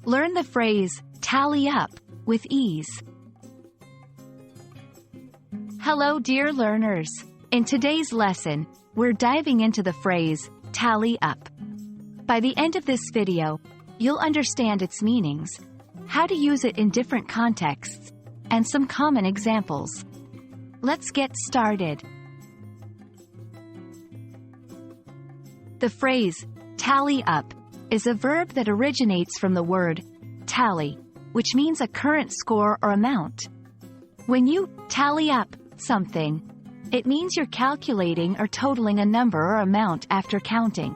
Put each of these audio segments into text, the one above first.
Learn the phrase, tally up, with ease. Hello dear learners. In today's lesson, we're diving into the phrase, tally up. By the end of this video, you'll understand its meanings, how to use it in different contexts, and some common examples. Let's get started. The phrase, tally up, is a verb that originates from the word tally, which means a current score or amount. When you tally up something, it means you're calculating or totaling a number or amount after counting.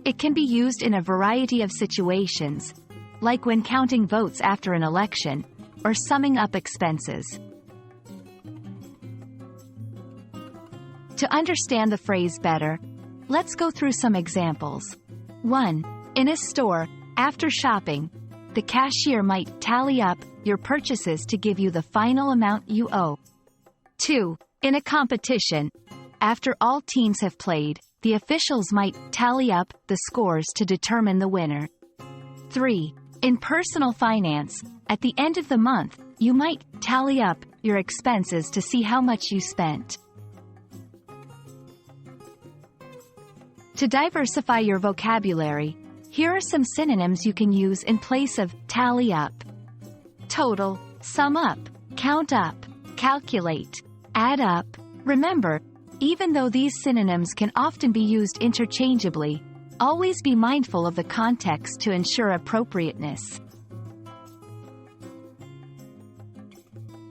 It can be used in a variety of situations, like when counting votes after an election, or summing up expenses. To understand the phrase better, let's go through some examples. 1. In a store, after shopping, the cashier might tally up your purchases to give you the final amount you owe. 2. In a competition, after all teams have played, the officials might tally up the scores to determine the winner. 3. In personal finance, at the end of the month, you might tally up your expenses to see how much you spent. To diversify your vocabulary, here are some synonyms you can use in place of tally up. Total, sum up, count up, calculate, add up. Remember, even though these synonyms can often be used interchangeably, always be mindful of the context to ensure appropriateness.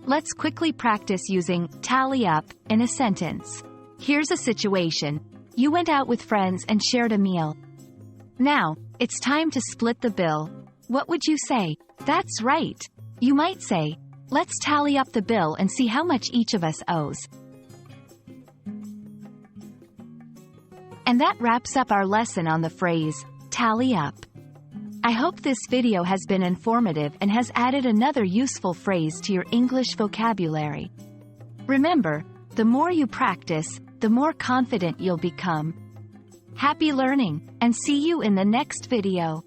Let's quickly practice using tally up in a sentence. Here's a situation. You went out with friends and shared a meal. Now, it's time to split the bill. What would you say? That's right. You might say, let's tally up the bill and see how much each of us owes. And that wraps up our lesson on the phrase, tally up. I hope this video has been informative and has added another useful phrase to your English vocabulary. Remember, the more you practice, the more confident you'll become. Happy learning, and see you in the next video.